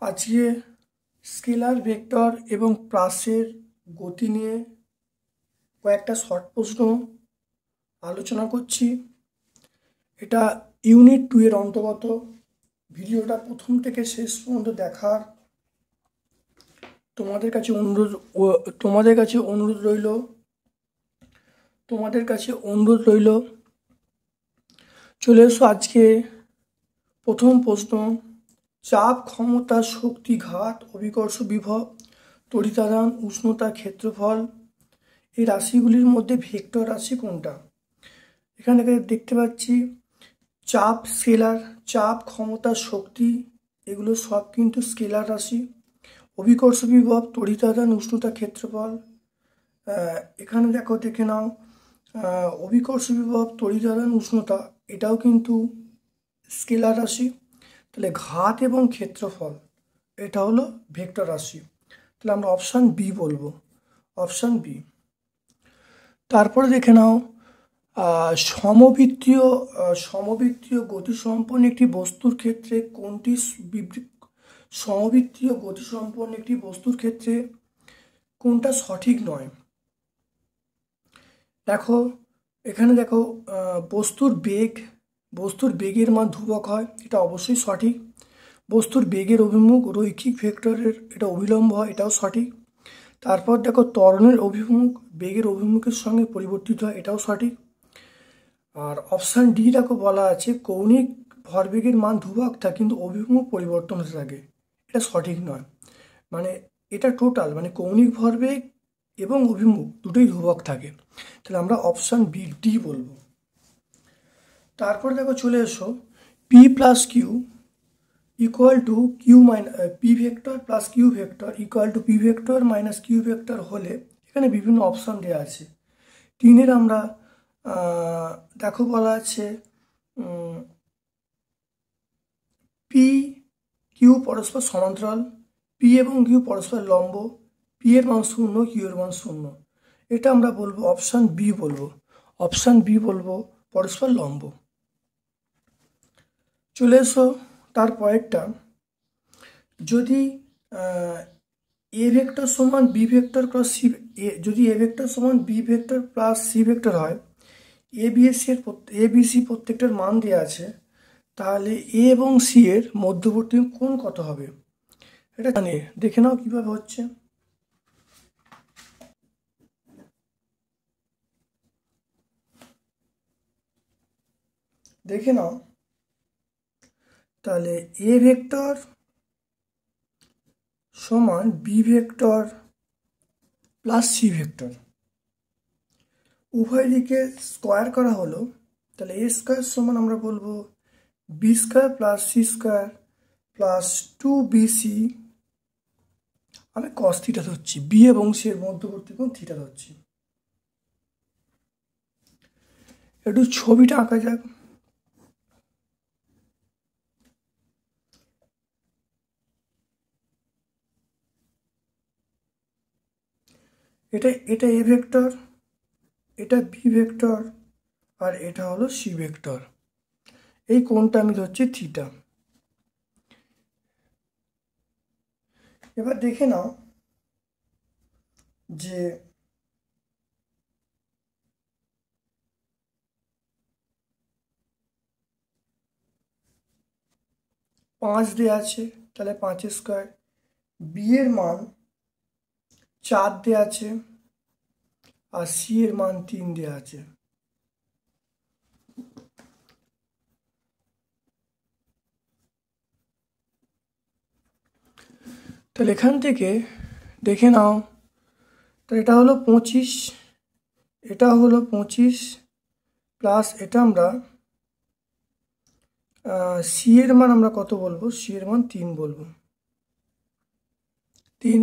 আজকে scalar vector এবং প্লাসের গতি নিয়ে কয়েকটা শর্ট প্রশ্ন আলোচনা করছি। এটা ইউনিট 2 এর অন্তর্গত। ভিডিওটা প্রথম থেকে শেষ পর্যন্ত দেখার তোমাদের কাছে অনুরোধ রইল। চলে এসো আজকে প্রথম প্রশ্ন। চাপ, ক্ষমতা, শক্তি, ঘাত, অভিকর্ষ বিভব, তড়িতাদান, উষ্ণতা, ক্ষেত্রফল, এই রাশিগুলির মধ্যে ভেক্টর রাশি কোনটা? এখানে দেখতে পাচ্ছি চাপ স্কেলার, চাপ, ক্ষমতা, শক্তি এগুলো সব কিন্তু স্কেলার রাশি। অভিকর্ষ বিভব, তড়িতাদান, উষ্ণতা, ক্ষেত্রফল, এখানে দেখে নাও অভিকর্ষ বিভব, তড়িতাদান, উষ্ণতা এটাও কিন্তু স্কেলার রাশি। তাহলে ঘাত এবং ক্ষেত্রফল এটা হলো ভেক্টর রাশি। তাহলে আমরা অপশান বি বলবো, অপশান বি। তারপরে দেখে নাও সমবৃত্তীয় গতিসম্পন্ন একটি বস্তুর ক্ষেত্রে কোনটা সঠিক নয়? এখানে দেখো বস্তুর বেগের মান ধ্রুবক হয়, এটা অবশ্যই সঠিক। বস্তুর বেগের অভিমুখ রৈখিক ভেক্টরের এটা অভিলম্ব হয়, এটাও সঠিক। তারপর দেখো ত্বরণের অভিমুখ বেগের অভিমুখের সঙ্গে পরিবর্তিত হয়, এটাও সঠিক। আর অপশান ডি দেখো বলা আছে কৌণিক ভরবেগের মান ধ্রুবক থাকে কিন্তু অভিমুখ পরিবর্তন হতে থাকে, এটা সঠিক নয়। মানে এটা টোটাল মানে কৌণিক ভরবেগ এবং অভিমুখ দুটোই ধ্রুবক থাকে। তাহলে আমরা অপশান বি ডি বলবো। তারপর দেখো চলে এসো P plus Q equal to P vector plus Q vector equal to P vector minus Q vector হলে এখানে বিভিন্ন অপশান দেওয়া আছে। 3 আমরা দেখো বলা আছে পি কিউ পরস্পর সমান্তরাল, পি এবং কিউ পরস্পর লম্ব, পি এর মান 0, কিউ এর মান 0। এটা আমরা বলবো অপশান বি বলবো, অপশান বি বলবো পরস্পর লম্ব। চলে এসো তারপরেরটা, যদি এ ভেক্টর সমান বি ভেক্টর প্লাস সি, যদি এ ভেক্টর সমান B vector plus C vector হয়, এ বি সি প্রত্যেকটার মান দেওয়া আছে, তাহলে এ এবং সি এর মধ্যবর্তী কোণ কত হবে? এটা জানে, দেখে নাও কিভাবে হচ্ছে। দেখে নাও, তাহলে এ ভেক্টর সমান B vector plus C vector, উভয় দিকে স্কোয়ার করা হলো, তাহলে এ স্কোয়ার সমান আমরা বলবো B square plus C square plus 2bc। আমি কস থিটা ধরছি, বি এবং সি এর মধ্যবর্তী কোণ থিটা ধরছি। একটু ছবিটা আঁকা যাক। এটা এ ভেক্টর, এটা বি ভেক্টর, আর এটা হলো সি ভেক্টর। এই কোণটা আমি ধরছি থিটা। এবার দেখে নাও যে পাঁচ দেওয়া আছে, তাহলে 5 স্কোয়ার, বি এর মান 4 দেওয়া আছে, আর সি এর মান 3 দেওয়া আছে। তাহলে এখান থেকে দেখে নাও, তাহলে এটা হলো 25, এটা হলো 25 প্লাস এটা আমরা সি এর মান আমরা কত বলবো? সি এর মান 3 বলবো, 3।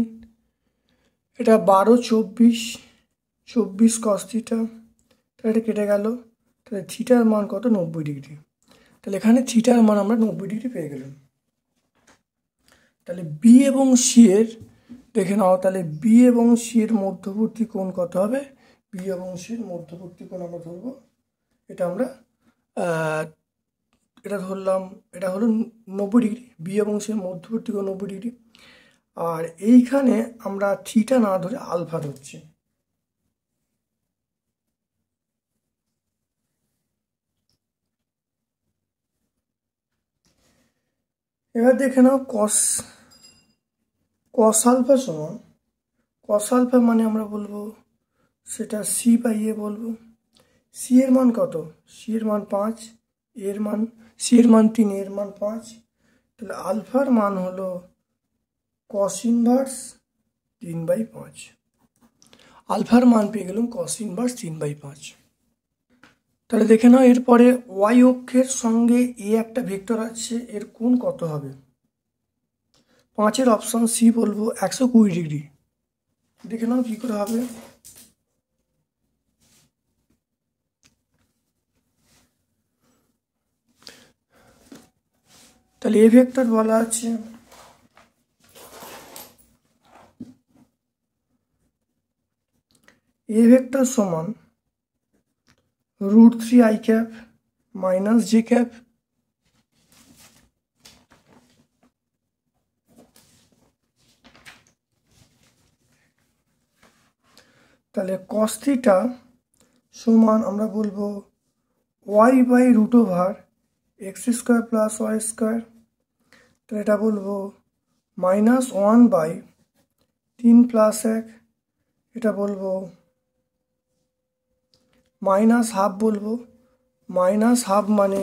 এটা 12, 24 কস থিটা, তাহলে এটা কেটে গেল, তাহলে থিটার মান কত? 90 ডিগ্রি। তাহলে এখানে থিটার মান আমরা 90 ডিগ্রি পেয়ে গেলাম। তাহলে বি এবং সি এর দেখে নাও, তাহলে বি এবং সি এর মধ্যবর্তী কোণ কত হবে? বি এবং সি এর মধ্যবর্তী কোণ আমরা ধরবো, এটা আমরা এটা ধরলাম, এটা হলো 90 ডিগ্রি, বি এবং সি মধ্যবর্তী কোণ 90 ডিগ্রি। আর এইখানে আমরা থিটা না ধরে আলফা ধরছি। এবার দেখে নাও কস আলফা সমান, কস আলফা মানে আমরা বলবো সেটা সি বাই এ বলবো। সি এর মান কত? সি এর মান 5, এর মান, সি এর মান 3, এর মান 5। তাহলে আলফার মান হলো কস ইনভার্স 3/5। আলফার মান পেয়ে গেলাম কস ইনভার্স 3/5। তাহলে দেখে নাও এরপরে ওয়াই অক্ষের সঙ্গে এ একটা ভেক্টর আছে, এর কোণ কত হবে? 5-এর অপশন সি বলবো 120 ডিগ্রি। দেখে নাও কী করে হবে। তাহলে এ ভেক্টর বলা আছে এ ভেক্টর সমান √3i মাইনাস j। তাহলে কস থিটা সমান আমরা বলবো y/√x² প্লাস y²। তাহলে এটা বলবো -1/3 + 1। এটা বলবো -½ বলবো, -½ মানে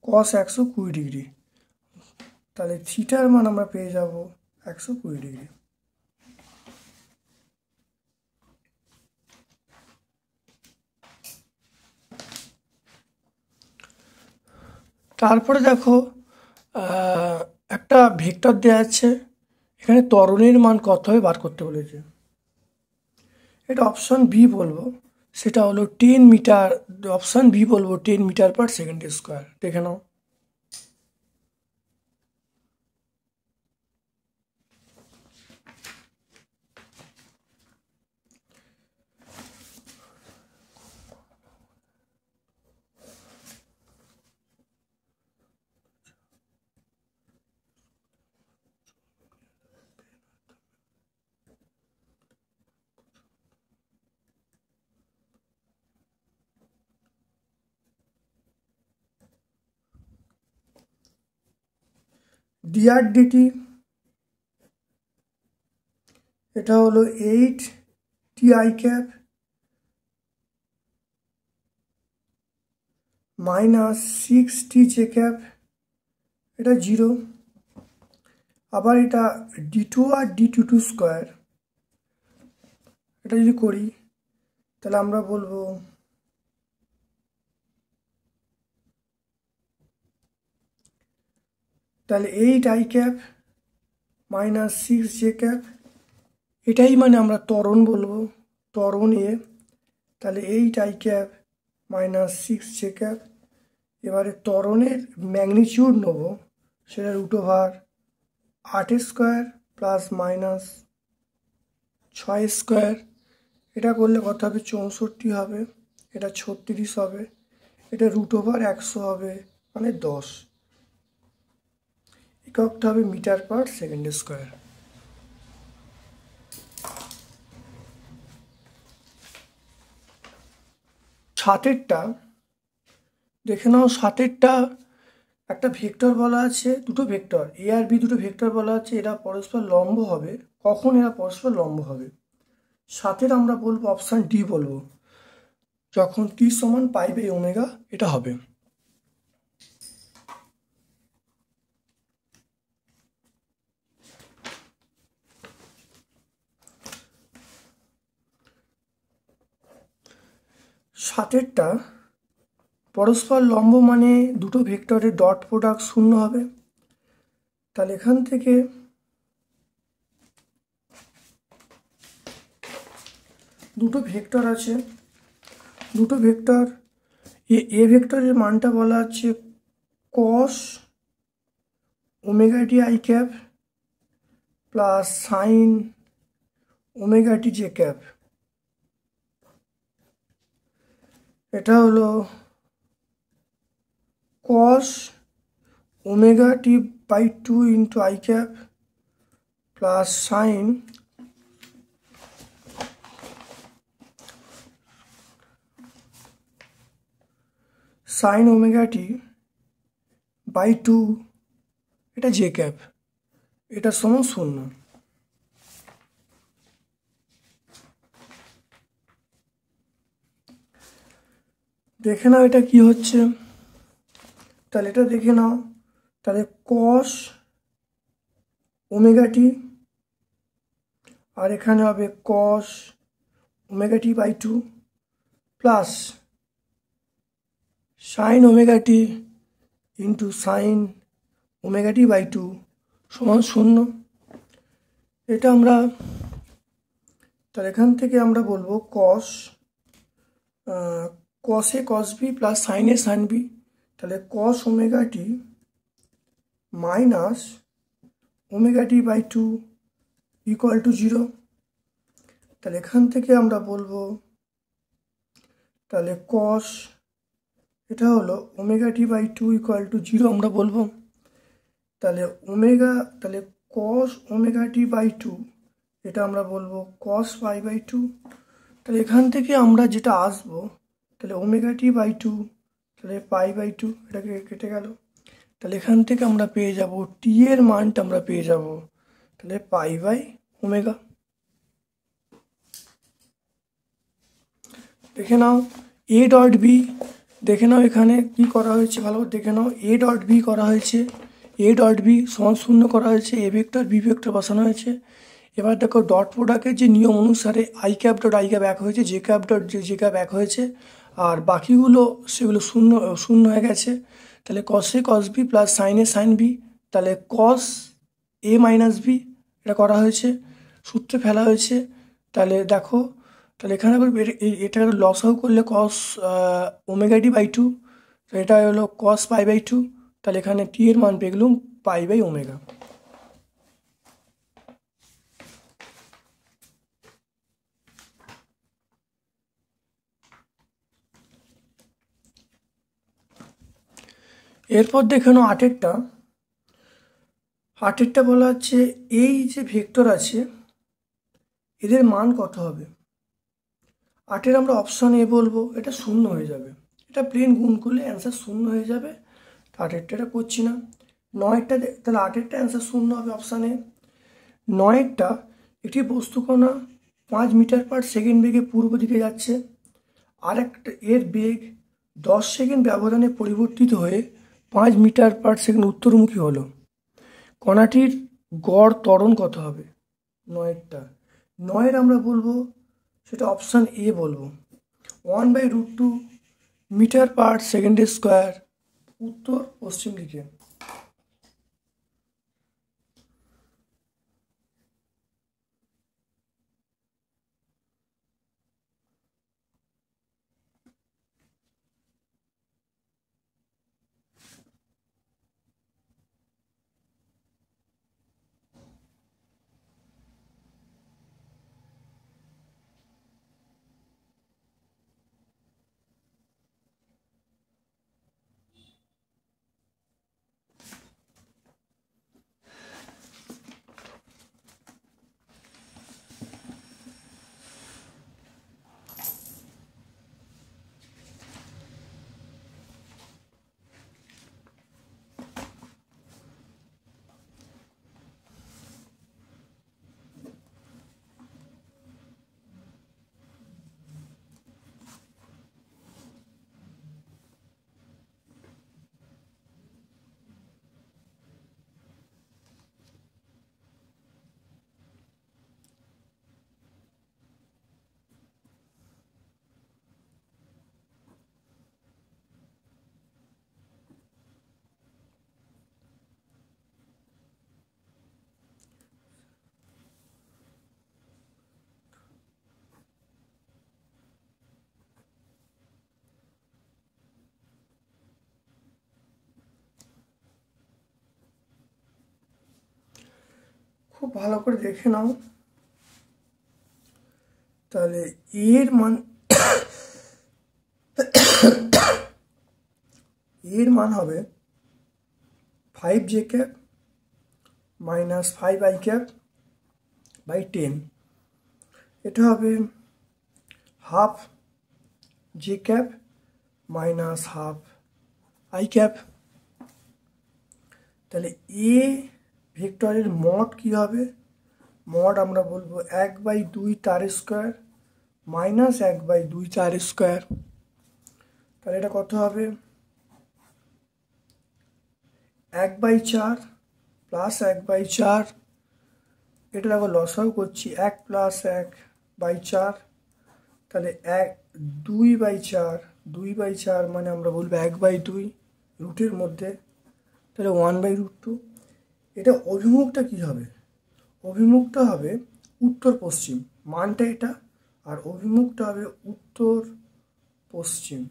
cos 120 ডিগ্রি। তাহলে থিটার মান আমরা পেয়ে যাব 120 ডিগ্রি। তারপরে দেখো একটা ভেক্টর দেওয়া আছে, এখানে ত্বরণের মান কত হবে বার করতে বলেছে। এটা অপশন বি বলবো, সেটা হলো 10 মিটার। অপশন বি বলবো 10 মিটার/সেকেন্ড²। দেখে নাও। dr/dt এটা হলো 8ti মাইনাস 6tj, এটা 0। আবার এটা d2 আর d2² এটা যদি করি তাহলে আমরা বলবো তাহলে 8i মাইনাস 6j, এটাই মানে আমরা ত্বরণ বলবো, ত্বরণ এ। তাহলে 8i মাইনাস 6j। এবারে ত্বরণের ম্যাগনিচিউড নেব, সেটা √8² প্লাস মাইনাস 6²। এটা করলে কত হবে? 64 হবে। এটা 36 হবে। এটা √100 হবে, মানে 10। এককটা হবে মিটার/সেকেন্ড²। সাতেরটা দেখে নাও। সাতেরটা একটা ভেক্টর বলা আছে, দুটো ভেক্টর এ আর বি, দুটো ভেক্টর বলা আছে, এরা পরস্পর লম্ব হবে। কখন এরা পরস্পর লম্ব হবে? সাতের আমরা বলবো অপশান ডি বলবো, যখন t সমান π/ω এটা হবে। সাতেরটা পরস্পর লম্ব মানে দুটো ভেক্টরের ডট প্রোডাক্ট 0 হবে। তাহলে এখান থেকে দুটো ভেক্টর আছে, দুটো ভেক্টর এ ভেক্টরের মানটা বলা আছে cos ωt(i) plus sin ωt(j)। এটা হলো cos omega T by 2 into I cap plus sine omega T by 2 এটা জে ক্যাপ, এটা সমান 0। দেখে নাও এটা কি হচ্ছে, তাহলে এটা দেখে নাও। তাহলে কস ওমেগা টি আর এখানে হবে cos omega T by 2 plus sine omega T into sine omega T by 2 সমান 0। এটা আমরা তাহলে এখান থেকে আমরা বলবো কসে কস বি প্লাস সাইনে সাইন বি, তাহলে cos omega T minus omega T by 2 equal to 0। তাহলে এখান থেকে আমরা বলবো তাহলে কস এটা হলো omega T by 2 equal to 0 আমরা বলবো। তাহলে কস ওমেগা টি বাই 2 এটা আমরা বলবো কস পাই বাই 2। তাহলে এখান থেকে আমরা যেটা আসবো তাহলে ওমেগা টি বাই 2 তাহলে পাই বাই 2 এটাকে কেটে গেল। তাহলে এখান থেকে আমরা পেয়ে যাব টি এর মানটা আমরা পেয়ে যাব তাহলে পাই বাই ওমেগা। দেখে নাও এ ডট বি, দেখে নাও এখানে কি করা হয়েছে ভালো করে দেখে নাও। এ ডট বি করা হয়েছে, এ ডট বি সমান 0 করা হয়েছে, এ ভেক্টর বি ভেক্টর বসানো হয়েছে। এবার দেখো ডট প্রোডাক্টের যে নিয়ম অনুসারে I cap dot I cap 1 হয়েছে, J cap dot J cap 1 হয়েছে, আর বাকিগুলো সেগুলো শূন্য হয়ে গেছে। তাহলে কসে কস বি প্লাস সাইনে সাইন বি, তাহলে কস এ মাইনাস বি এটা করা হয়েছে, সূত্রে ফেলা হয়েছে। তাহলে দেখো তাহলে এখানে আবার এটা লসাও করলে কস ওমেগা টি বাই 2, এটা হলো কস পাই বাই 2। তাহলে এখানে টি এর মান পেয়ে গেলাম পাই বাই ওমেগা। এরপর দেখে নাও আটেরটা বলা হচ্ছে এই যে ভেক্টর আছে এদের মান কত হবে। 8 আমরা অপশান এ বলবো, এটা 0 হয়ে যাবে, এটা প্লেন গুণ করলে অ্যান্সার 0 হয়ে যাবে। 8টা এটা করছি না। 9টা তাহলে 8টা অ্যান্সার 0 হবে অপশান এ। 9টা একটি বস্তুকণা 5 মিটার পার সেকেন্ড বেগে পূর্ব দিকে যাচ্ছে, আর একটা এর বেগ 10 সেকেন্ড ব্যবধানে পরিবর্তিত হয়ে 5 মিটার পার সেকেন্ড উত্তরমুখী হলো। কণাটির গড় ত্বরণ কত হবে। 9এর আমরা বলবো সেটা অপশান এ বলবো 1/√2 মিটার পার সেকেন্ড স্কোয়ার উত্তর পশ্চিম দিকে। খুব ভালো করে দেখে নাও। তাহলে এর এর মান হবে 5j cap minus 5i cap by 10। এটা হবে half J cap minus half I cap. তাহলে এ ভেক্টরের মড কী হবে? মড আমরা বলবো 1/2 তার স্কোয়ার মাইনাস 1/2 তার স্কোয়ার। তাহলে এটা কত হবে? 1/4 প্লাস 1/4। এটা দেখো লসাগু করছি, 1 প্লাস 1/4। তাহলে 2/4, 2/4 মানে আমরা বলবো 1/2 রুটের মধ্যে, তাহলে 1/√2। এটা অভিমুখটা কি হবে? অভিমুখটা হবে উত্তর পশ্চিম, মানটা এটা, আর অভিমুখটা হবে উত্তর পশ্চিম।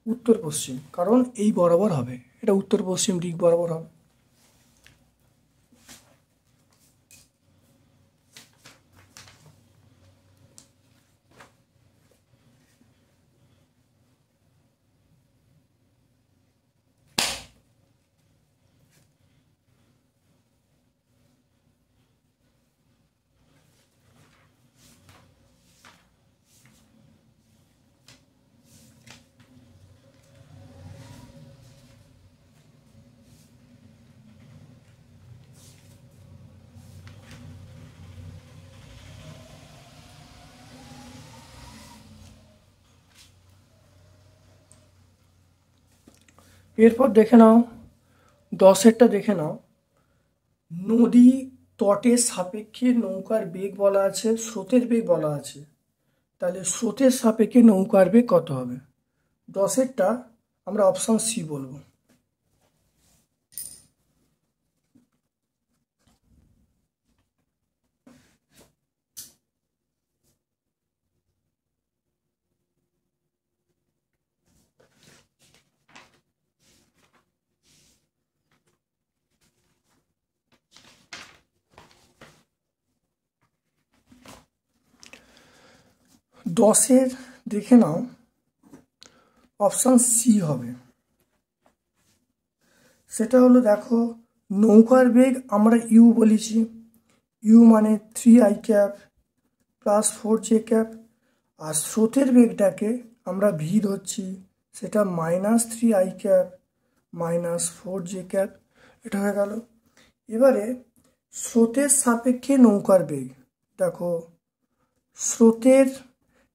উত্তর পশ্চিম কারণ এই বরাবর হবে, এটা উত্তর পশ্চিম দিক বরাবর হবে। এরপর দেখে নাও 10-এরটা দেখে নাও। নদী তটের সাপেক্ষে নৌকার বেগ বলা আছে, স্রোতের বেগ বলা আছে। তাহলে স্রোতের সাপেক্ষে নৌকার বেগ কত হবে? 10-এরটা আমরা অপশন সি বলবো। দশের দেখে নাও, অপশান সি হবে। সেটা হলো দেখো, নৌকার বেগ আমরা ইউ বলেছি, ইউ মানে 3i cap plus 4j cap, আর স্রোতের বেগটাকে আমরা ভি ধরছি, সেটা -3i cap minus 4j cap. এটা হয়ে গেল। এবারে স্রোতের সাপেক্ষে নৌকার বেগ দেখো, স্রোতের,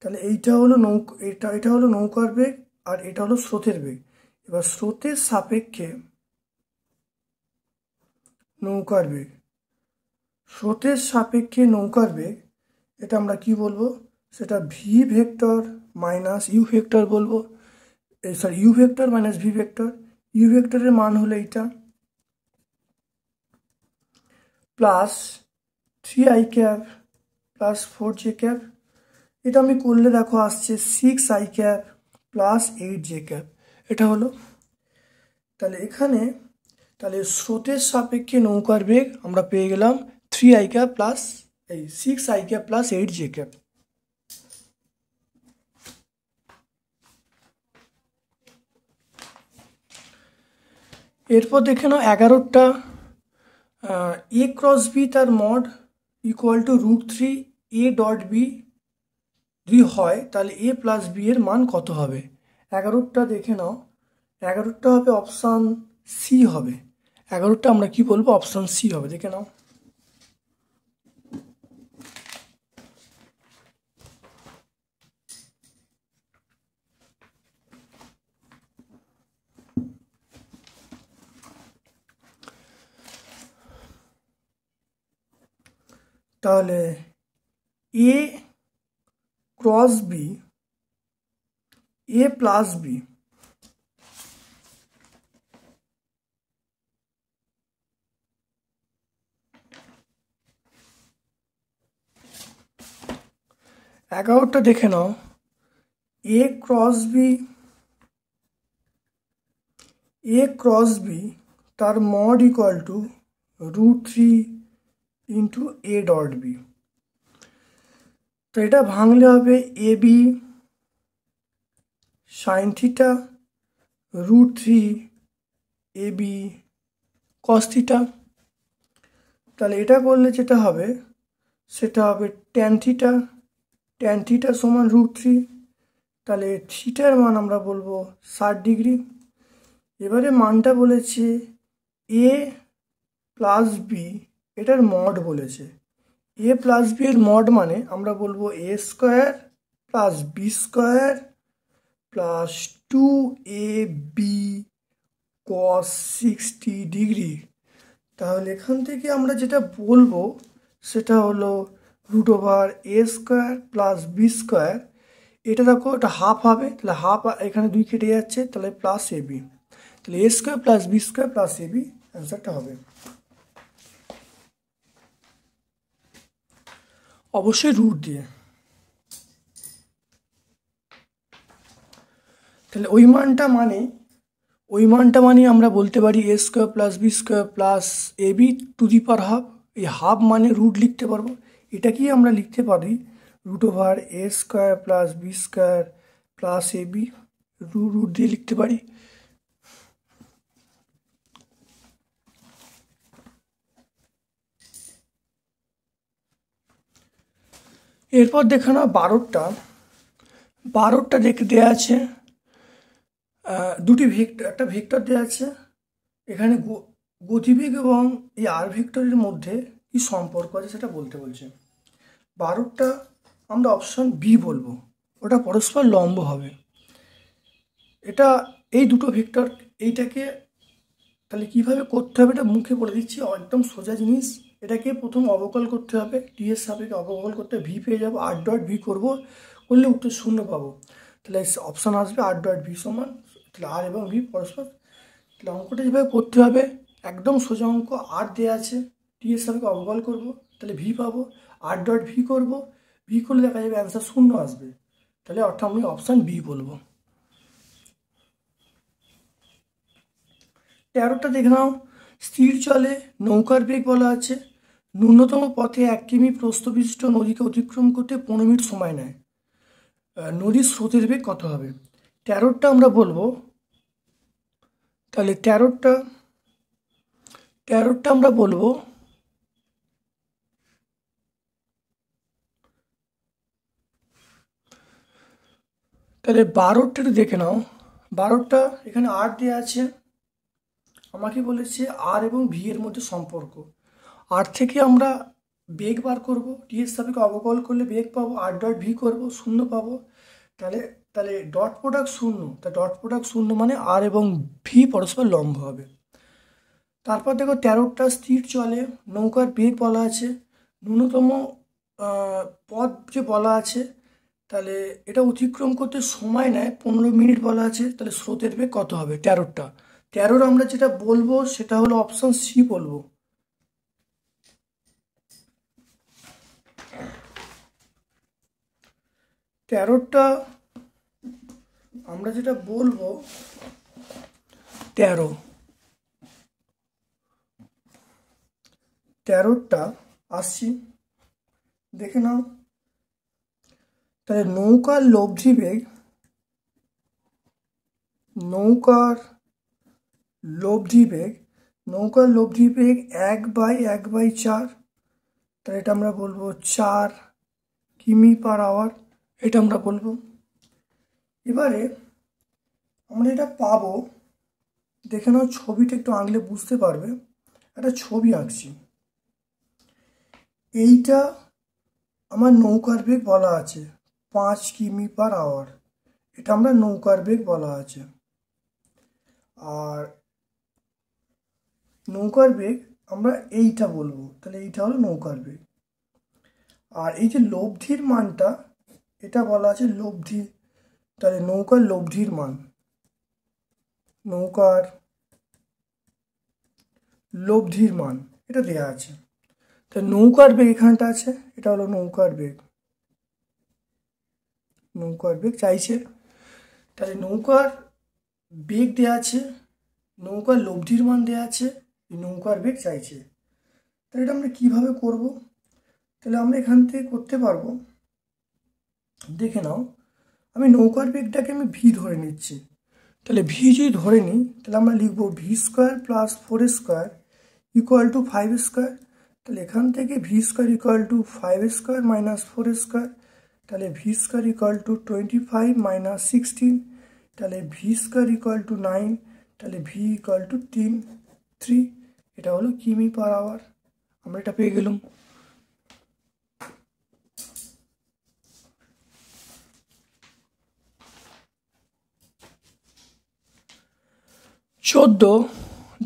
তাহলে এইটা হলো এটা হলো নৌকার বেগ আর এটা হলো স্রোতের বেগ। এবার স্রোতের সাপেক্ষে নৌকার বেগ, স্রোতের সাপেক্ষে নৌকার বেগ, এটা আমরা কি বলবো? সেটা V vector minus U vector বলবো। Sorry, U vector minus V vector. U ভেক্টরের মান হলো এইটা plus 3i cap plus 4j cap. এটা আমি করলে দেখো আসছে 6i cap plus 8j cap. এটা হলো। তাহলে এখানে তাহলে স্রোতের সাপেক্ষে নৌকার বেগ আমরা পেয়ে গেলাম 3i cap plus 6i cap plus 8j cap. এরপর দেখে নাও 11টা, এ ক্রস বি তার mod equal to √3 A dot B যদি হয়, তাহলে এ প্লাস বি এর মান কত হবে? 11টা দেখে নাও, 11টা হবে অপশান সি হবে। 11টা আমরা কি বলবো? অপশান সি হবে, দেখে নাও। তাহলে A cross B, A plus B, এগারোটা দেখে নাও, A cross B, A cross B তার mod equal to √3 into A dot B. তো এটা ভাঙলে হবে A B sine theta √3 AB cos theta. তাহলে এটা করলে যেটা হবে সেটা হবে ট্যান থিটা সমান √3। তাহলে থিটার মান আমরা বলবো 60 ডিগ্রি। এবারে মানটা বলেছে এ প্লাস বি, এটার মড বলেছে। এ প্লাস বি এর মড মানে আমরা বলবো A square plus B square plus 2AB cos 60 degree. তাহলে এখান থেকে আমরা যেটা বলবো সেটা হলো √a² প্লাস বি স্কোয়ার। এটা দেখো এটা হাফ হবে, তাহলে হাফ এখানে 2 কেটে যাচ্ছে, তাহলে প্লাস AB। তাহলে a² plus b² plus AB অ্যান্সারটা হবে। অবশ্যই রুট দিয়ে। তাহলে ওই মানটা মানে আমরা বলতে পারি a² plus b² plus AB to the power half. এই হাফ মানে রুট লিখতে পারবো। এটাকেই আমরা লিখতে পারি √a² plus b² plus AB, root দিয়ে লিখতে পারি। এরপর দেখে নাও 12টা দেওয়া আছে, দুটি ভেক্টর, একটা ভেক্টর দেওয়া আছে। এখানে গতিবেগ এবং এই আর ভেক্টরের মধ্যে কি সম্পর্ক আছে সেটা বলতে বলছে। 12টা আমরা অপশন বি বলবো, ওটা পরস্পর লম্ব হবে। এটা এই দুটো ভেক্টর, এইটাকে তাহলে কিভাবে করতে হবে এটা মুখে বলে দিচ্ছি, একদম সোজা জিনিস। এটাকে প্রথম অবকল করতে হবে, টি এর সাপেক্ষে অবকল করতে ভি পেয়ে যাবো, r.v করবো, করলে উত্তর 0 পাবো। তাহলে অপশান আসবে r.v সমান, তাহলে আর এবং ভি পরস্পর। তাহলে অঙ্কটা যেভাবে করতে হবে একদম সোজা অঙ্ক। আর দেওয়া আছে, টি এর সাপেক্ষে অবকল করবো, তাহলে ভি পাবো, r.v করবো, ভি করলে দেখা যাবে অ্যান্সার 0 আসবে। তাহলে অর্থাৎ আমি অপশান বি বলবো। 13টা দেখে নাও, স্থির চলে নৌকার বেগ বলা আছে, ন্যূনতম পথে 1 কিমি প্রস্থ বিশিষ্ট নদীকে অতিক্রম করতে 15 মিনিট সময় নেয়, নদীর স্রোতের বেগ কত হবে? 13টা আমরা বলবো, তাহলে 13টা আমরা বলবো তাহলে 12টা একটু দেখে নাও। 12টা এখানে আর দেওয়া আছে, আমাকে বলেছে আর এবং ভি এর মধ্যে সম্পর্ক। আর থেকে আমরা বেগ বার করব, টি এর সাপেক্ষে অবকল করলে বেগ পাবো, r.v করবো, 0 পাবো। তাহলে তাহলে ডট প্রোডাক্ট 0, তা ডট প্রোডাক্ট 0 মানে আর এবং ভি পরস্পর লম্ব হবে। তারপর দেখো 13টা স্থির চলে নৌকার বেগ বলা আছে, ন্যূনতম পথ যে বলা আছে, তাহলে এটা অতিক্রম করতে সময় নেয় 15 মিনিট বলা আছে, তাহলে স্রোতের বেগ কত হবে? 13 আমরা যেটা বলবো সেটা হলো অপশন সি বলবো। 13টা আমরা যেটা বলবো 13টা আসছি, দেখে নাও। তাহলে নৌকার লব্ধি বেগ 1/4, তাহলে এটা আমরা বলবো 4 কিমি/আওয়ার, এটা আমরা বলবো। এবারে আমরা এটা পাবো, দেখে নাও ছবিটা একটু আঁকলে বুঝতে পারবে। একটা ছবি আঁকছি, এইটা আমার নৌকার বেগ বলা আছে 5 কিমি/আওয়ার, এটা আমরা নৌকার বেগ বলা আছে। আর নৌকার বেগ আমরা এইটা বলবো, তাহলে এইটা হলো নৌকার বেগ। আর এই যে লব্ধির মানটা, এটা বলা আছে লব্ধি, তাহলে নৌকার লব্ধির মান, এটা দেয়া আছে। তাহলে নৌকার বেগ এখানটা আছে, এটা হলো নৌকার বেগ চাইছে। তাহলে নৌকার বেগ দেওয়া আছে, নৌকার লব্ধির মান দেওয়া আছে, নৌকার বেগ চাইছে। তাহলে এটা আমরা কীভাবে করব? তাহলে আমরা এখান থেকে করতে পারবো, দেখে নাও। আমি নৌকার বেগটাকে আমি ভি ধরে নিচ্ছি, তাহলে ভি যদি ধরে নিই তাহলে আমরা লিখব V square plus 4 square equal to 5 square. তাহলে এখান থেকে V square equal to 5 square minus 4 square, তাহলে V square equal to 25 minus 16, তাহলে ভি স্কোয়ার ইকুয়াল টু 9, তাহলে ভি ইকুয়াল টু 3। এটা হলো কিমি পার আওয়ার। আমরা এটা পেয়ে গেলাম।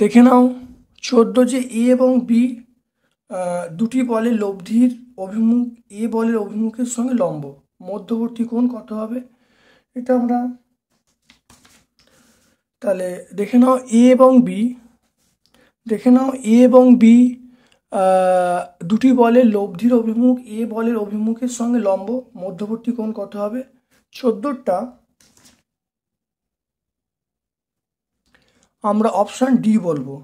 দেখে নাও 14 যে এ এবং বি দুটি বলের লব্ধির অভিমুখ এ বলের অভিমুখের সঙ্গে লম্ব, মধ্যবর্তী কোণ কত হবে এটা আমরা তাহলে দেখে নাও এ এবং বি। দুটি বলের লব্ধির অভিমুখ এ বলের অভিমুখের সঙ্গে লম্ব, মধ্যবর্তী কোণ কত হবে? 14টা আমরা অপশান ডি বলবো।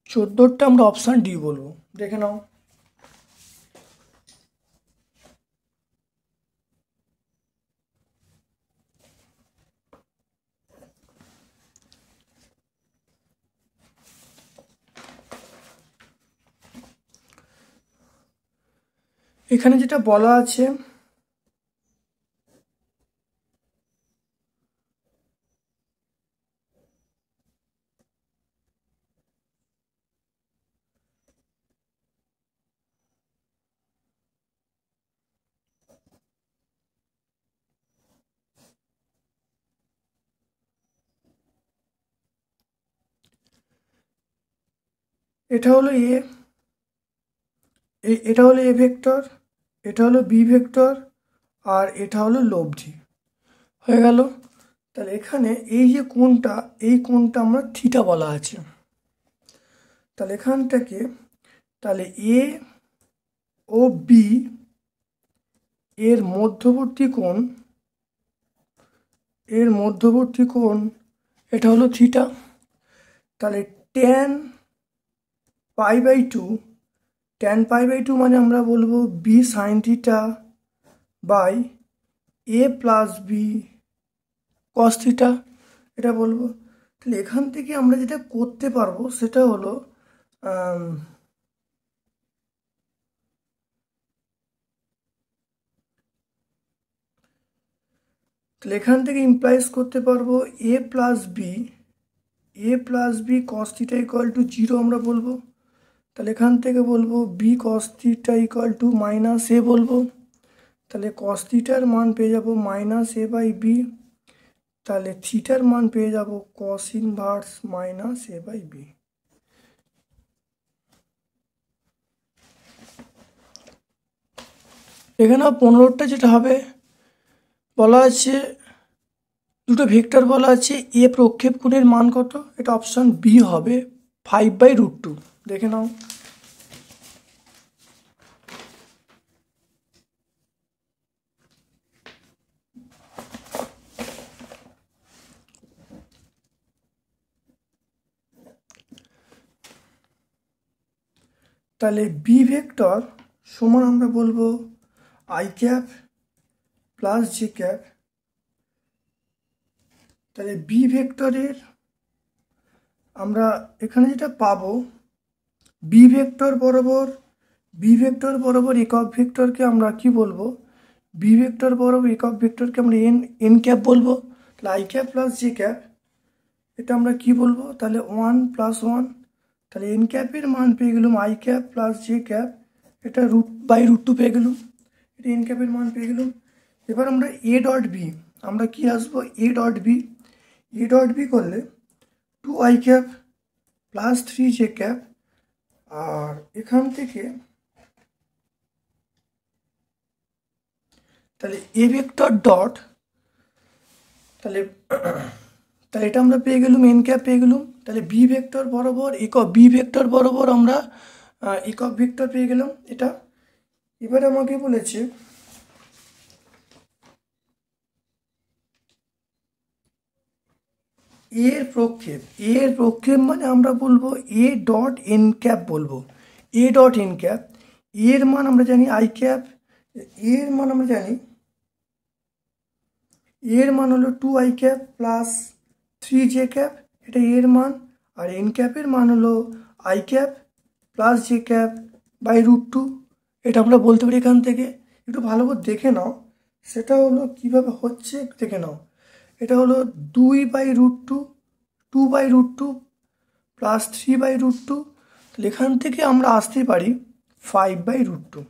14টা আমরা অপশান ডি বলবো। দেখে নাও এখানে যেটা বলা আছে এটা হলো এটা হলো এ ভেক্টর, এটা হলো বি ভেক্টর, আর এটা হলো লব্ধি। হয়ে গেল। তাহলে এখানে এই যে কোণটা, এই কোণটা আমরা থিটা বলা আছে। তাহলে এখান থেকে তাহলে এ ও বি এর মধ্যবর্তী কোণ এটা হলো থিটা। তাহলে tan π/2 মানে আমরা বলবো B sine theta by A plus B cos theta, এটা বলবো। তাহলে এখান থেকে আমরা যেটা করতে পারবো সেটা হলো তাহলে এখান থেকে ইমপ্লাইজ করতে পারবো A plus B cos theta equal to 0 আমরা বলবো। তাহলে এখান থেকে বলবো B cos theta equal to minus A বলবো। তাহলে কস থিটার মান পেয়ে যাব মাইনাস এ বাই বি, তাহলে থিটার মান পেয়ে যাব cos inverse minus A by B. এখানে 15টা যেটা হবে বলা আছে, দুটো ভেক্টর বলা আছে এ প্রক্ষেপ কোণের মান কত, এটা অপশান বি হবে 5/√2। দেখে নাও তাহলে বি ভেক্টর সমান আমরা বলবো I cap plus J cap. তাহলে বি ভেক্টরের আমরা এখানে যেটা পাবো বি ভেক্টর বরাবর একক ভেক্টরকে আমরা কি বলবো, বি ভেক্টর বরাবর একক ভেক্টরকে আমরা এন ক্যাপ বলবো। তাহলে I cap plus J cap এটা আমরা কি বলবো, তাহলে 1 + 1। তাহলে এন ক্যাপের মান পেয়ে গেলাম I cap plus J cap, এটা √2 পেয়ে গেলাম, এটা এন ক্যাপের মান পেয়ে গেলাম। এবার আমরা এ ডট বি আমরা কি আসবো, এ ডট বি করলে 2 I cap plus 3 J cap, আর এখান থেকে তাহলে এ ভেক্টর ডট তাহলে এটা আমরা পেয়ে গেলাম এন ক্যাপ পেয়ে গেলাম। তাহলে বি ভেক্টর বরাবর আমরা একক ভেক্টর পেয়ে গেলাম এটা। এবারে আমাকে বলেছে এর প্রক্ষেপ মানে আমরা বলবো এ ডট এন ক্যাপ বলবো, এ ডট এন ক্যাপ। এর মান আমরা জানি আই ক্যাপ, এর মান আমরা জানি, এর মান হলো 2 I cap plus 3 j cap, এটা এর মান, আর এন ক্যাপের মান হলো I cap plus J cap by √2। এটা আমরা বলতে পারি এখান থেকে। একটু ভালো করে দেখে নাও সেটা হলো কিভাবে হচ্ছে, দেখে নাও। এটা হলো 2/√2, 2/√2 প্লাস 3/√2। তাহলে এখান থেকে আমরা আসতে পারি 5/√2।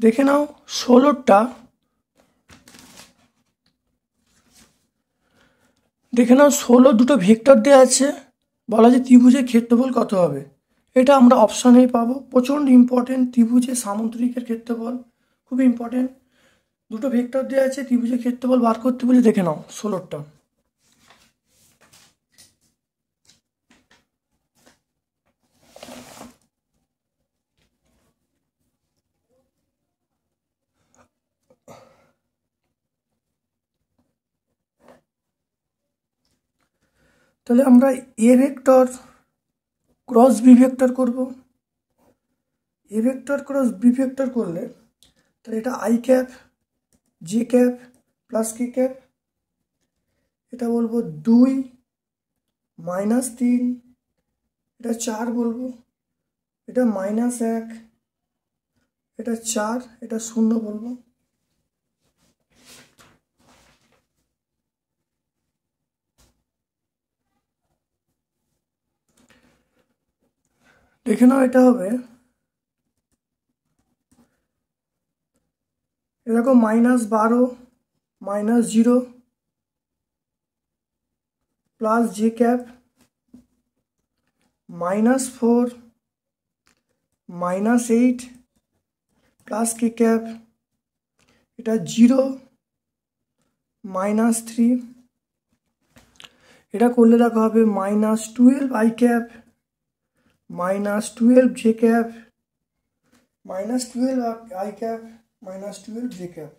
দেখে নাও 16টা, দেখে নাও 16 দুটো ভেক্টর দেওয়া আছে, বলা যে ত্রিভুজের ক্ষেত্রফল কত হবে। এটা আমরা অপশানে পাবো, প্রচণ্ড ইম্পর্টেন্ট। ত্রিভুজের সামুদ্রিকের ক্ষেত্রফল খুব ইম্পর্টেন্ট। দুটো ভেক্টর দেওয়া আছে, ত্রিভুজের ক্ষেত্রফল বার করতে বলে, দেখে নাও 16টা। তাহলে আমরা A vector cross B vector করব। A vector cross B vector করলে তাহলে এটা I cap J cap plus K cap, এটা বলবো 2 - 3, এটা 4 বলবো, এটা -1, এটা 4, এটা 0 বলবো। দেখে নাও এটা হবে এরকম -12 -0 plus J cap -4 -8 plus K cap, এটা 0 -3। এটা করলে দেখা হবে -12 I cap -12 J cap -12 I cap -12 J cap.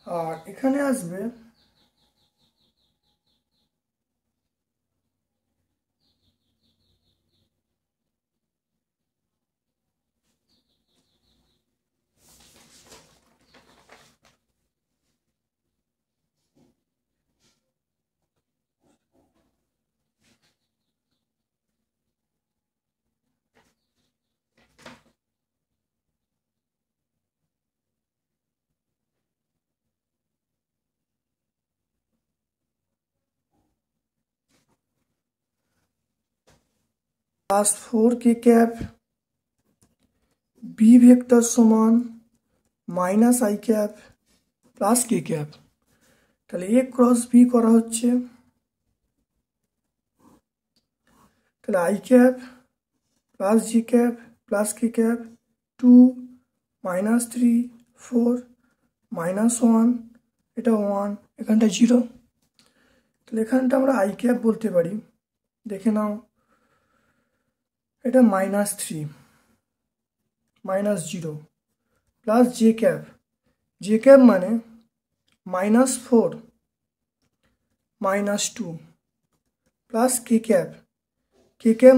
আর এখানে আসবে +4 কে ক্যাপ বি ভেক্টর সমান -i cap plus K cap. তাহলে এ ক্রস বি করা হচ্ছে, তাহলে I cap plus G cap plus K cap 2 -3 4 -1, এটা 1, এখানটা 0। তাহলে এখানটা আমরা আই ক্যাপ বলতে পারি। দেখে নাও এটা -3 -0 plus J cap, J cap মানে -4 -2 plus K cap, K cap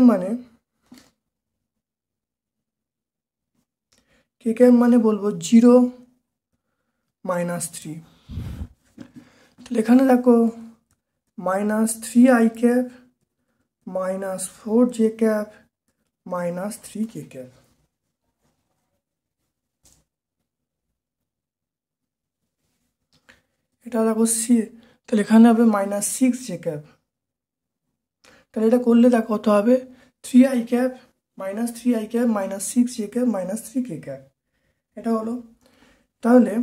মানে বলবো 0 -3। তাহলে এখানে দেখো -3 I cap -4 J cap -3 K cap. এটা দেখো সি, তাহলে এখানে হবে -6 জে ক্যাপ। তাহলে এটা করলে দেখো কত হবে 3i cap -3i cap -6 J cap -3 কে ক্যাপ। এটা হলো। তাহলে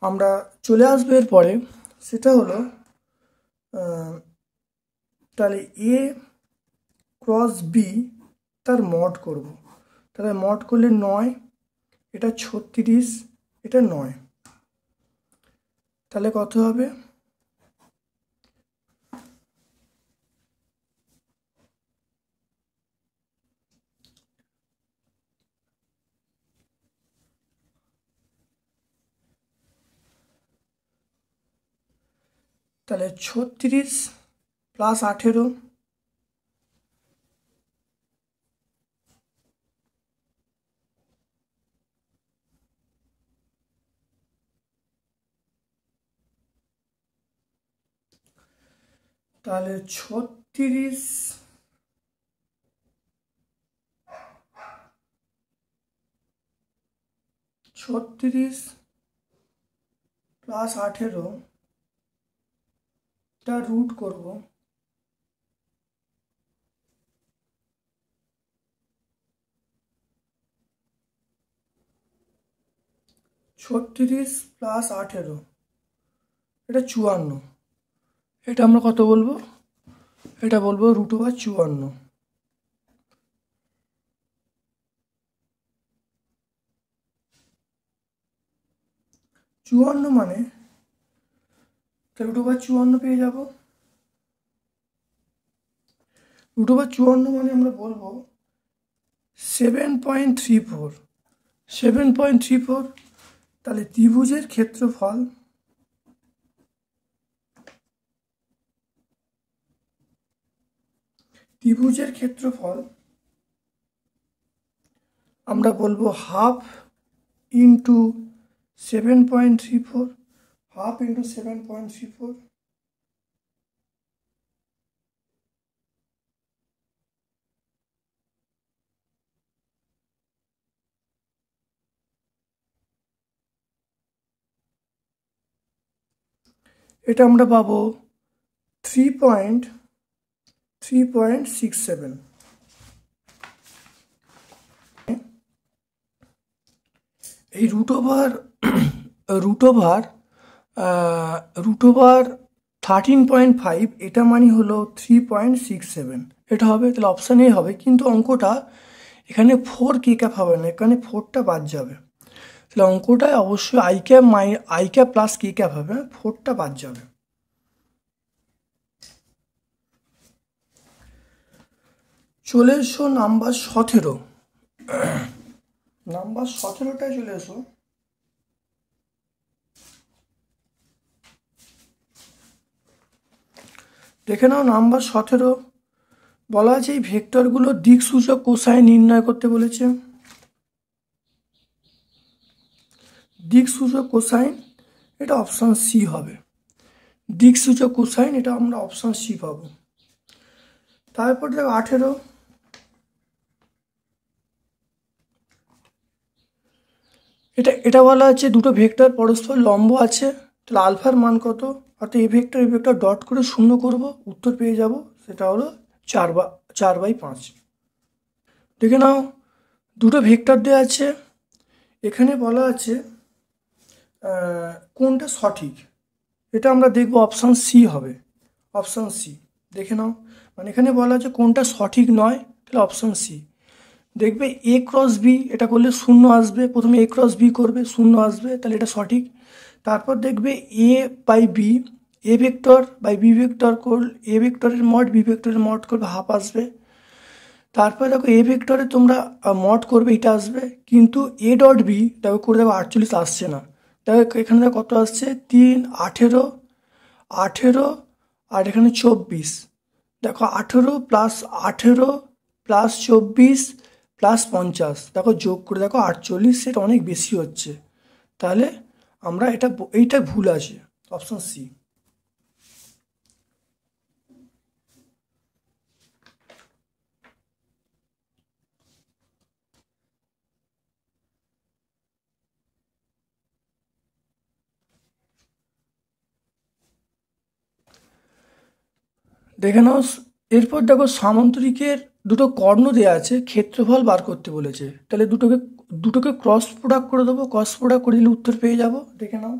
আমরা চলে আসবো এরপরে, সেটা হলো তাহলে এ ক্রস বি তার মড করব। তাহলে মড করলে 9, এটা 36, এটা 9, তাহলে কত হবে তাহলে 36 প্লাস 18, তাহলে 36 প্লাস 18 টা রুট করব, 36 প্লাস 18 এটা 54, এটা আমরা কত বলবো? এটা বলবো √54। চুয়ান্ন মানে √54 পেয়ে যাব। √54 মানে আমরা বলবো 7.34, 7.34। তাহলে ত্রিভুজের ক্ষেত্রফল আমরা বলবো হাফ ইন্টু 7.34, হাফ ইন্টু 7.34। এটা আমরা পাবো 3.67। এই রুট ওভার 13.5 এটা মানে হলো 3.67, এটা হবে। তাহলে অপশান এ হবে, কিন্তু অঙ্কটা এখানে 4 কে ক্যাপ হবে না, এখানে 4টা বাদ যাবে। তাহলে অঙ্কটায় অবশ্যই I cap plus K cap হবে, 4টা বাদ যাবে। চলে এসো নাম্বার 17, নাম্বার 17টায় চলে এসো। দেখে নাও নাম্বার 17 বলা আছে এই ভেক্টরগুলো দিকসূচক কোসাইন নির্ণয় করতে বলেছে। দিকসূচক কোসাইন এটা অপশান সি হবে। দিকসূচক কোসাইন এটা আমরা অপশান সি পাবো। তারপর দেখো 18, এটা বলা আছে দুটো ভেক্টর পরস্পর লম্ব আছে, তাহলে আলফার মান কত? অর্থাৎ এই ভেক্টর ডট করে শূন্য করব, উত্তর পেয়ে যাব, সেটা হলো 4/5। দেখে নাও দুটো ভেক্টর দেওয়া আছে, এখানে বলা আছে কোনটা সঠিক, এটা আমরা দেখব অপশান সি হবে। অপশান সি দেখে নাও, মানে এখানে বলা আছে কোনটা সঠিক নয়, তাহলে অপশান সি। দেখবে এ ক্রস বি, এটা করলে শূন্য আসবে, প্রথমে এ ক্রস বি করবে, শূন্য আসবে, তাহলে এটা সঠিক। তারপর দেখবে A by B, A vector by B vector করলে এ ভেক্টরের মড বি ভেক্টরের মড করবে, হাফ আসবে। তারপরে দেখো এ ভেক্টরে তোমরা মড করবে, এটা আসবে, কিন্তু এ ডট বি দেখো করে দেখো 48 আসছে না। দেখো এখানে দেখো কত আসছে, 3, 18 আর এখানে 24। দেখো 18 প্লাস 24 প্লাস 50, দেখো যোগ করে দেখো 48, সেটা অনেক বেশি হচ্ছে। তাহলে আমরা এইটা ভুল আছে, অপশন সি। দেখে নাও এরপর দেখো সামান্তরিকের দুটো কর্ণ দেওয়া আছে, ক্ষেত্রফল বার করতে বলেছে। তাহলে দুটোকে ক্রস প্রোডাক্ট করে দেবো, ক্রস প্রোডাক্ট করে দিলে উত্তর পেয়ে যাব। দেখে নাও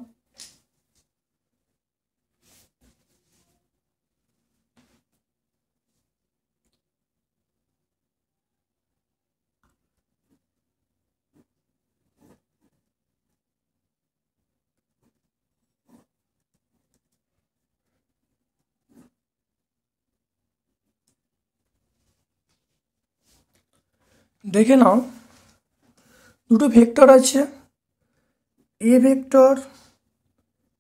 দেখে নাও দুটো ভেক্টর আছে, এ ভেক্টর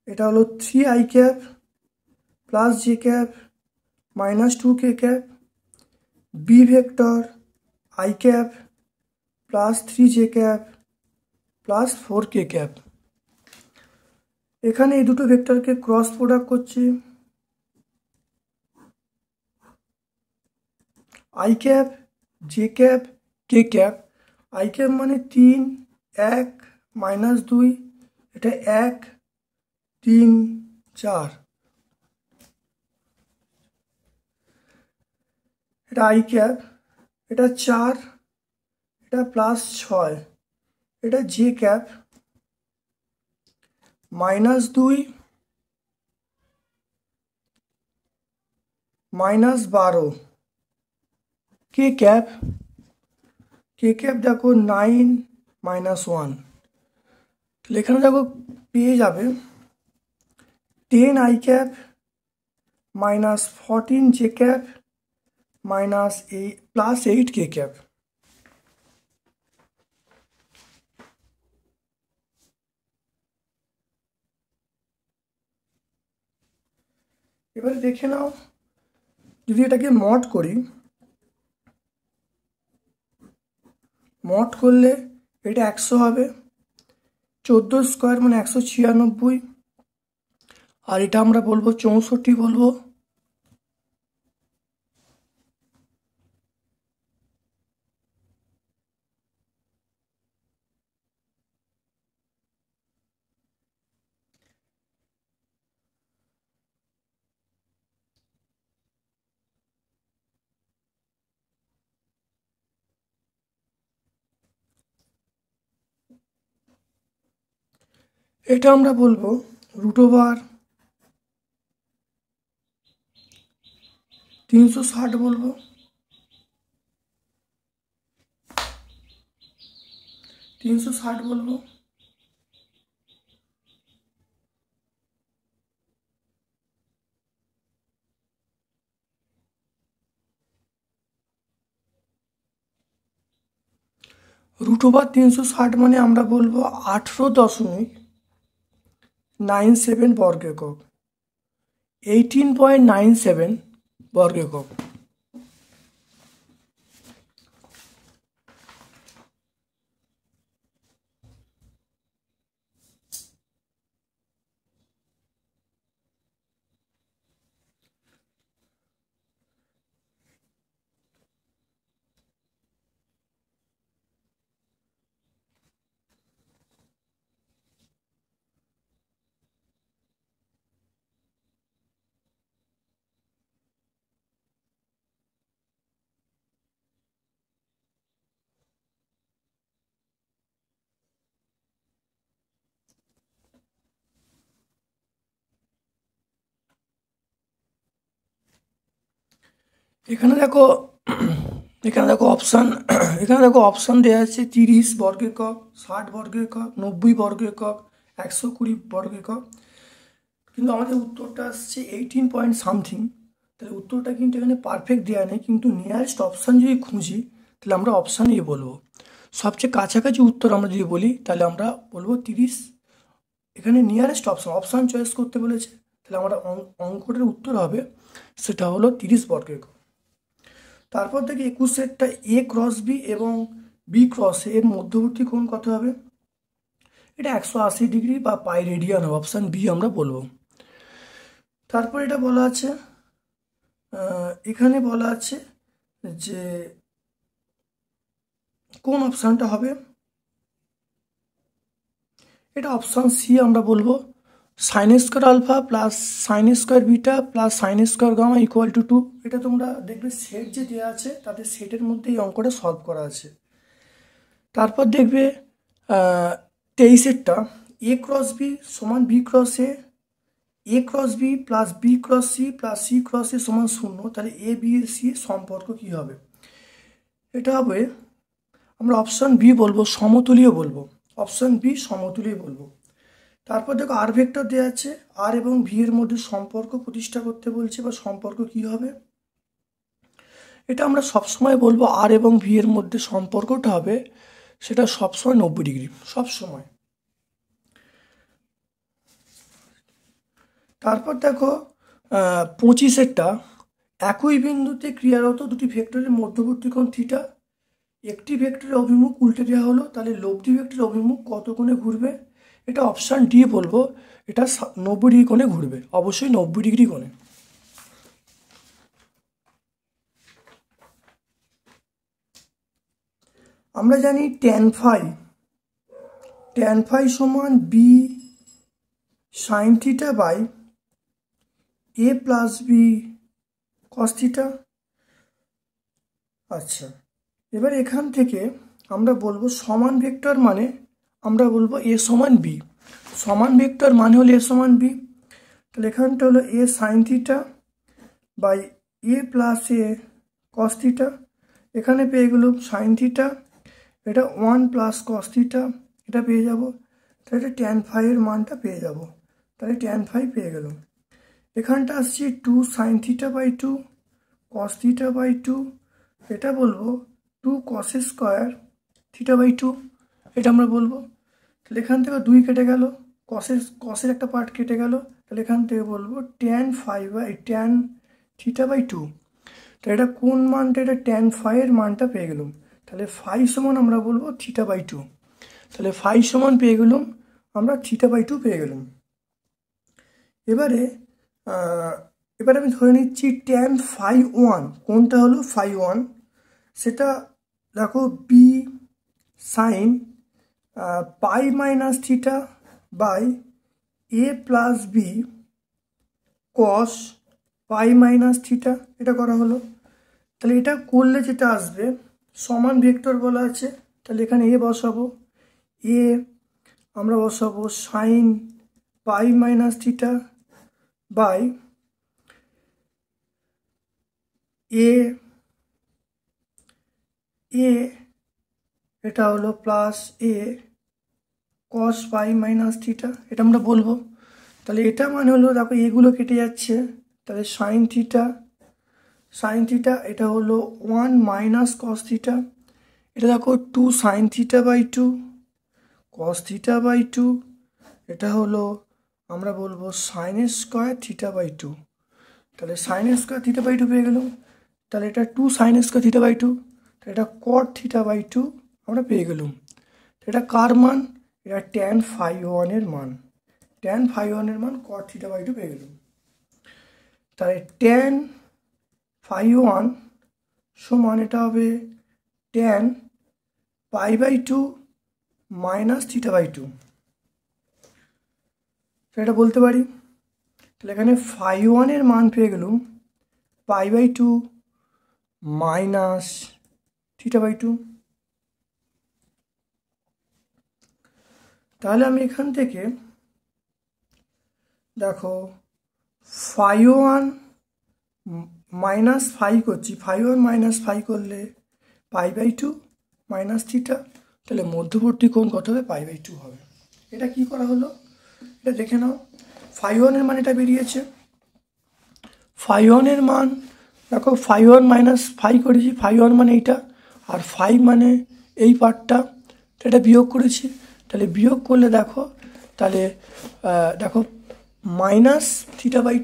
এটা হলো 3i cap, plus J cap minus 2k cap, B vector I cap plus 3j cap plus 4k cap. এখানে এই দুটো ভেক্টরকে ক্রস প্রোডাক্ট করছি, I cap J cap K cap. I cap মানে 3 1 মাইনাস 2, এটা 1 3 4, এটা আই ক্যাপ, এটা 4, এটা প্লাস 6, এটা জে ক্যাপ মাইনাস 2 মাইনাস 12, কে ক্যাপ দেখো 9 মাইনাস 1। তাহলে এখানে দেখো পেয়ে যাবে 10 I cap minus 14 J cap minus plus 8 K cap. এবারে দেখে নাও, যদি এটাকে মড করি, মড করলে এটা 100 হবে, 14 স্কোয়ার মানে 196, আর এটা আমরা বলবো 64 বলবো। এটা আমরা বলবো √360 বলবো, 360 বলবো। √360 মানে আমরা বলবো 18.97 বর্গ একক, 18.97 বর্গ একক। এখানে দেখো অপশান, দেওয়া আছে 30 বর্গ একক, 60 বর্গ একক, 90 বর্গ একক, 120 বর্গ একক, কিন্তু আমাদের উত্তরটা আসছে 18 পয়েন্ট সামথিং। তাহলে উত্তরটা কিন্তু এখানে পারফেক্ট দেওয়া নেই, কিন্তু নিয়ারেস্ট অপশান যদি খুঁজি তাহলে আমরা অপশান এ বলবো। সবচেয়ে কাছাকাছি উত্তর আমরা যদি বলি তাহলে আমরা বলবো 30। এখানে নিয়ারেস্ট অপশান চয়েস করতে বলেছে, তাহলে আমরা অঙ্কটার উত্তর হবে সেটা হলো 30 বর্গ একক। তারপর থেকে 21 এ ক্রস বি এবং বি ক্রস এর মধ্যবর্তী কোণ কত হবে? এটা 180 ডিগ্রি বা পাই রেডিয়ান হবে, অপশান বি আমরা বলবো। তারপর এটা বলা আছে, এখানে বলা আছে যে কোন অপশানটা হবে, এটা অপশান সি আমরা বলবো, sin square alpha plus sin square beta plus sin square gamma equal to 2। এটা তোমরা দেখবে সেট যে দেওয়া আছে তাতে সেটের মধ্যে এই অঙ্কটা সলভ করা আছে। তারপর দেখবে 23 এ ক্রস বি সমান B cross A cross B plus B cross C plus C cross A সমান 0। তাহলে এ বি এর সি সম্পর্ক কি হবে? এটা হবে আমরা অপশান বি বলবো, সমতুলীয় বলবো, অপশান বি সমতুলীয় বলবো। তারপর দেখো আর ভেক্টর দেওয়া আছে, আর এবং ভি এর মধ্যে সম্পর্ক প্রতিষ্ঠা করতে বলছে, বা সম্পর্ক কি হবে? এটা আমরা সবসময় বলবো আর এবং ভি এর মধ্যে সম্পর্কটা হবে সেটা সবসময় 90 ডিগ্রি, সবসময়। তারপর দেখো 25-এরটা একই বিন্দুতে ক্রিয়ারত দুটি ভেক্টরের মধ্যবর্তী কোণ থিটা, একটি ভেক্টরের অভিমুখ উল্টে দেওয়া হলো, তাহলে লব্ধি ভেক্টরের অভিমুখ কত কোণে ঘুরবে? এটা অপশান ডি বলবো, এটা 90 ডিগ্রি কোণে ঘুরবে, অবশ্যই 90 ডিগ্রি কোণে। আমরা জানি tan phi সমান b sin theta by a plus b cos theta। আচ্ছা, এবার এখান থেকে আমরা বলবো সমান ভেক্টর মানে আমরা বলবো a সমান b, সমান ভেক্টর মানে হলো a সমান b, তাহলে এখানটা হলো a sin theta by a plus a cos theta, এখানে পেয়ে গেল sin theta, এটা 1 প্লাস cos theta, এটা পেয়ে যাব, তাহলে tan phi এর মানটা পেয়ে যাব, তাহলে tan phi পেয়ে গেল। এখানটা আসছি 2 sin theta by 2 cos theta by 2, এটা বলবো 2 cos স্কোয়ার থিটা বাই 2, এটা আমরা বলবো। তাহলে এখান থেকে 2 কেটে গেল, কসের একটা পার্ট কেটে গেল, তাহলে এখান থেকে বলবো tan phi by tan theta by 2, তাহলে এটা কোন মানটা? এটা tan phi এর মানটা পেয়ে গেলাম, তাহলে phi সমান আমরা বলবো থিটা বাই 2, তাহলে phi সমান পেয়ে গেলাম আমরা থিটা বাই 2 পেয়ে গেলাম। এবারে আমি ধরে নিচ্ছি tan phi 1, কোনটা হলো phi 1, সেটা দেখো b sin pi minus theta by a plus b cos pi minus theta, এটা করা হলো। তাহলে এটা করলে যেটা আসবে সমান ভেক্টর বলা আছে, তাহলে এখানে a বসাবো, a আমরা বসাবো sin pi minus theta by a এটা হলো plus a cos pi minus theta, এটা আমরা বলবো। তাহলে এটা মানে হলো দেখো এগুলো কেটে যাচ্ছে, তাহলে sin থিটা এটা হলো 1 মাইনাস cos থিটা, এটা দেখো 2 sin theta by 2 cos theta by 2, এটা হলো আমরা বলবো sin স্কোয়ার থিটা বাই 2, তাহলে sin স্কোয়ার থিটা বাই 2 পেয়ে গেলাম, তাহলে এটা 2 sin স্কোয়ার থিটা বাই 2, তাহলে এটা cot থিটা বাই 2 আমরা পেয়ে গেলাম। এটা কার মান? এটা tan phi 1 এর মান, tan phi 1 এর মান cot থিটা বাই 2 পেয়ে গেলাম। তাহলে tan phi 1 সমান এটা হবে tan pi by 2 minus theta by 2, এটা বলতে পারি। তাহলে এখানে phi 1 এর মান পেয়ে গেলাম pi by 2 minus theta by 2। তাহলে আমি এখান থেকে দেখো phi 1 মাইনাস ফাই করছি, phi 1 মাইনাস ফাই করলে পাই বাই 2 মাইনাস থিটা, তাহলে মধ্যবর্তী কোণ কত হবে? পাই বাই 2 হবে। এটা কি করা হলো এটা দেখে নাও, phi 1 এর মান এটা বেরিয়েছে, phi 1 এর মান দেখো phi 1 মাইনাস ফাই করেছি, phi 1 মানে এইটা, আর phi মানে এই পার্টটা, এটা বিয়োগ করেছি, তাহলে বিয়োগ করলে দেখো তাহলে দেখো মাইনাস থিটা বাই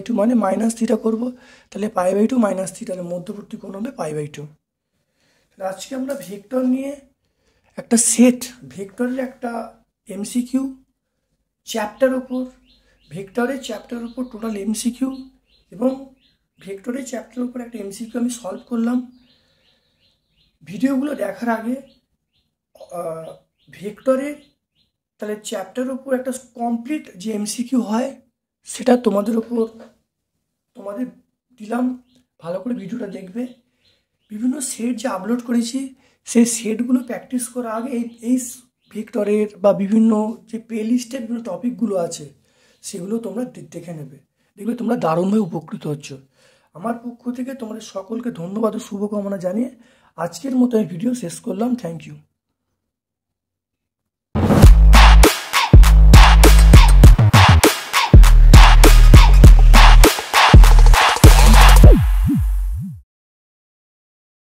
2 মানে মাইনাস থিটা করবো, তাহলে পাই বাই 2 মাইনাস থিটা, তাহলে মধ্যবর্তী কোণ হবে পাই বাই 2। তাহলে আজকে আমরা ভেক্টর নিয়ে একটা সেট, ভেক্টরের একটা এমসিকিউ চ্যাপ্টার ওপর, ভেক্টরের চ্যাপ্টার ওপর টোটাল এমসিকিউ এবং ভেক্টরের চ্যাপ্টার ওপর একটা এমসিকিউ আমি সলভ করলাম। ভিডিওগুলো দেখার আগে ভেক্টরের তাহলে চ্যাপ্টার ওপর একটা কমপ্লিট যে এমসিকিউ হয় সেটা তোমাদের দিলাম, ভালো করে ভিডিওটা দেখবে। বিভিন্ন সেট যে আপলোড করেছি সেই সেটগুলো প্র্যাকটিস করার আগে এই ভেক্টরের বা বিভিন্ন যে প্লেলিস্টে বিভিন্ন টপিকগুলো আছে সেগুলো তোমরা দেখে নেবে, দেখবে তোমরা দারুণভাবে উপকৃত হচ্ছ। আমার পক্ষ থেকে তোমাদের সকলকে ধন্যবাদ ও শুভকামনা জানিয়ে আজকের মতো এই ভিডিও শেষ করলাম। Thank you.